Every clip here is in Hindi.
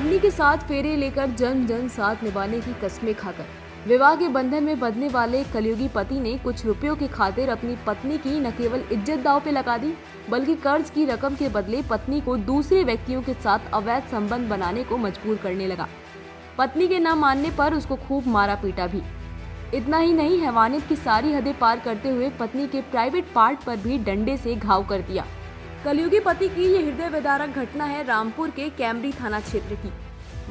पत्नी के साथ फेरे लेकर जन जन साथ निभाने की कस्में खाकर विवाह के बंधन में बंधने वाले कलयुगी पति ने कुछ रुपयों की खातिर अपनी पत्नी की न केवल इज्जत दांव पे लगा दी, बल्कि कर्ज की रकम के बदले पत्नी को दूसरे व्यक्तियों के साथ अवैध संबंध बनाने को मजबूर करने लगा। पत्नी के न मानने पर उसको खूब मारा पीटा भी। इतना ही नहीं, हैवानियत की सारी हदें पार करते हुए पत्नी के प्राइवेट पार्ट पर भी डंडे से घाव कर दिया। कलयुगी पति की ये हृदय विदारक घटना है रामपुर के कैमरी थाना क्षेत्र की।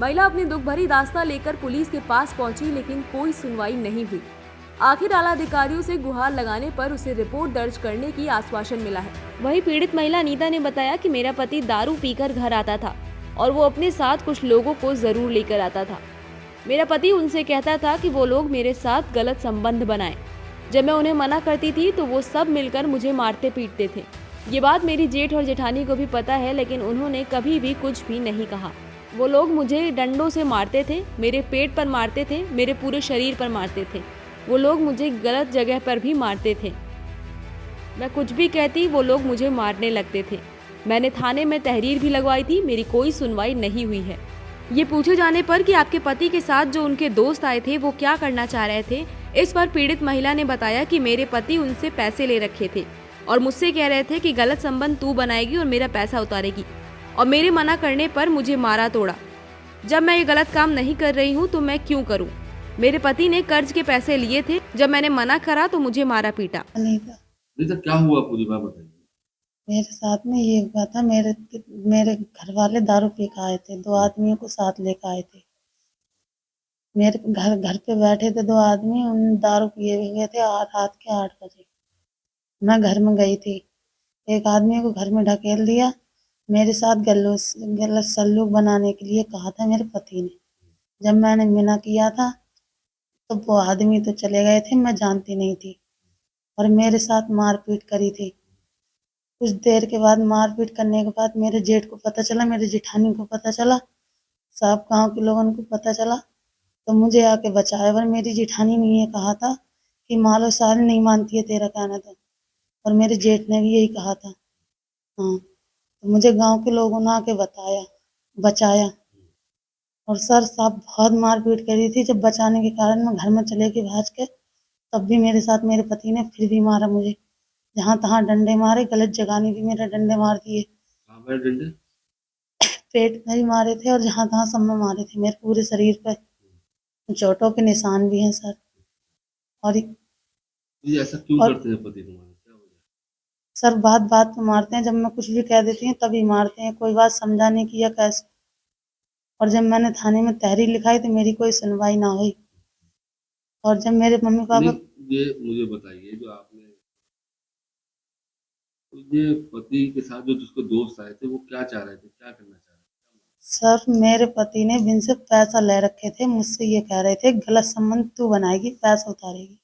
महिला अपनी दुख भरी दास्तां लेकर पुलिस के पास पहुंची, लेकिन कोई सुनवाई नहीं हुई। आखिर आला अधिकारियों से गुहार लगाने पर उसे रिपोर्ट दर्ज करने की आश्वासन मिला है। वहीं पीड़ित महिला अनीता ने बताया कि मेरा पति दारू पीकर घर आता था और वो अपने साथ कुछ लोगों को जरूर लेकर आता था। मेरा पति उनसे कहता था कि वो लोग मेरे साथ गलत संबंध बनाएं। जब मैं उन्हें मना करती थी तो वो सब मिलकर मुझे मारते पीटते थे। ये बात मेरी जेठ और जेठानी को भी पता है, लेकिन उन्होंने कभी भी कुछ भी नहीं कहा। वो लोग मुझे डंडों से मारते थे, मेरे पेट पर मारते थे, मेरे पूरे शरीर पर मारते थे। वो लोग मुझे गलत जगह पर भी मारते थे। मैं कुछ भी कहती वो लोग मुझे मारने लगते थे। मैंने थाने में तहरीर भी लगवाई थी, मेरी कोई सुनवाई नहीं हुई है। ये पूछे जाने पर कि आपके पति के साथ जो उनके दोस्त आए थे वो क्या करना चाह रहे थे, इस पर पीड़ित महिला ने बताया कि मेरे पति उनसे पैसे ले रखे थे और मुझसे कह रहे थे कि गलत संबंध तू बनाएगी और मेरा पैसा उतारेगी, और मेरे मना करने पर मुझे मारा तोड़ा। जब मैं ये गलत काम नहीं कर रही हूँ तो मैं क्यों करूँ? मेरे पति ने कर्ज के पैसे लिए थे, जब मैंने मना करा तो मुझे मारा पीटा। अनीता क्या हुआ, पूरी बात बताइए। मेरे साथ में ये हुआ था, मेरे घर वाले दारू पी के आए थे, 2 आदमियों को साथ लेकर आए थे। मेरे घर पे बैठे थे 2 आदमी, उन दारू पिए हुए थे रात के 8 बजे। मैं घर में गई थी, एक आदमी को घर में ढकेल दिया। मेरे साथ गलत सलूक बनाने के लिए कहा था मेरे पति ने। जब मैंने मना किया था तो वो आदमी तो चले गए थे, मैं जानती नहीं थी, और मेरे साथ मारपीट करी थी। कुछ देर के बाद मारपीट करने के बाद मेरे जेठ को पता चला, मेरे जेठानी को पता चला, सब गांव के लोगों को पता चला, तो मुझे आके बचाया। पर मेरी जेठानी ने ये कहा था कि मालो सारी नहीं मानती है तेरा कहना, तो और मेरे जेठ ने भी यही कहा था। हाँ, तो मुझे गांव के लोगों ने आके बचाया। और सर साहब बहुत मारपीट करी थी। जब बचाने के कारण मैं घर में चले गई भाज के, तब भी मेरे साथ मेरे पति ने फिर भी मारा मुझे। जहाँ तहाँ डंडे मारे, गलत जगह ने भी मेरे डंडे मार दिए। डंडे पेट में भी मारे थे और जहाँ तहाँ सब में मारे थे। मेरे पूरे शरीर पर चोटों के निशान भी हैं सर। और ये ऐसा क्यों करते हैं पति तुम्हारे? क्या वजह? सर बात बात पे मारते हैं, जब मैं कुछ भी कह देती हूँ तभी मारते हैं, कोई बात समझाने की या कैसे। और जब मैंने थाने में तहरीर लिखाई तो मेरी कोई सुनवाई ना हुई। और जब मेरे मम्मी पापा, ये मुझे बताइए, जो आपने ये पति के साथ जो जिसको दोस्त आए थे वो क्या चाह रहे थे, क्या करना चाह रहे थे? सर मेरे पति ने बिन से पैसा ले रखे थे, मुझसे ये कह रहे थे गलत संबंध तू बनाएगी, पैसा उतारेगी।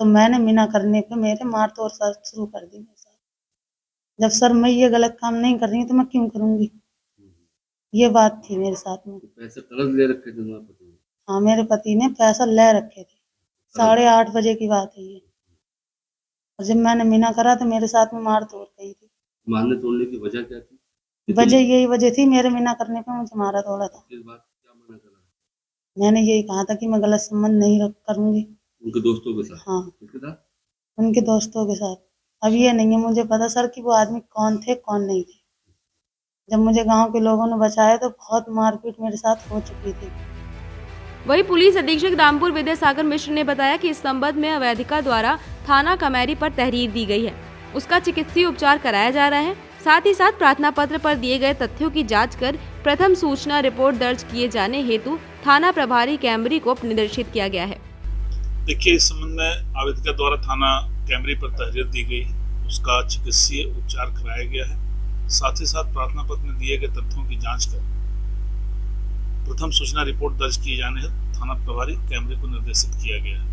तो मैंने मना करने पे मेरे मार तोड़ शुरू कर दी मेरे साथ। जब सर मैं ये गलत काम नहीं कर रही तो मैं क्यों करूंगी, ये बात थी मेरे साथ में। तो पैसे कर्ज ले रखे थे तुम्हारे पति ने? हाँ, मेरे पति ने पैसा ले रखे थे। 8:30 बजे की बात है ये। और जब मैंने मना करा तो मेरे साथ में मार तोड़ गई थी। मारने तोड़ने की वजह क्या थी? यही वजह थी, मेरे मना करने पे मुझे मारा तोड़ा था। किस बात क्या मना करा? मैंने यही कहा था कि मैं गलत संबंध नहीं करूंगी उनके दोस्तों के साथ? हाँ, किसके साथ? उनके दोस्तों के साथ। अब ये नहीं है मुझे पता सर कि वो आदमी कौन थे कौन नहीं थे। जब मुझे गांव के लोगों ने बचाया तो बहुत मारपीट मेरे साथ हो चुकी थी। वहीं पुलिस अधीक्षक रामपुर विद्यासागर मिश्र ने बताया कि इस संबंध में अवैधिका द्वारा थाना कमेरी पर तहरीर दी गई है, उसका चिकित्सीय उपचार कराया जा रहा है। साथ ही साथ प्रार्थना पत्र पर दिए गए तथ्यों की जांच कर प्रथम सूचना रिपोर्ट दर्ज किए जाने हेतु थाना प्रभारी कैमरी को निर्देशित किया गया है। देखिए, इस संबंध में आवेदक द्वारा थाना कैमरी पर तहरीर दी गई, उसका चिकित्सीय उपचार कराया गया है। साथ ही साथ प्रार्थना पत्र में दिए गए तथ्यों की जांच कर प्रथम सूचना रिपोर्ट दर्ज किए जाने हेतु थाना प्रभारी कैमरे को निर्देशित किया गया है।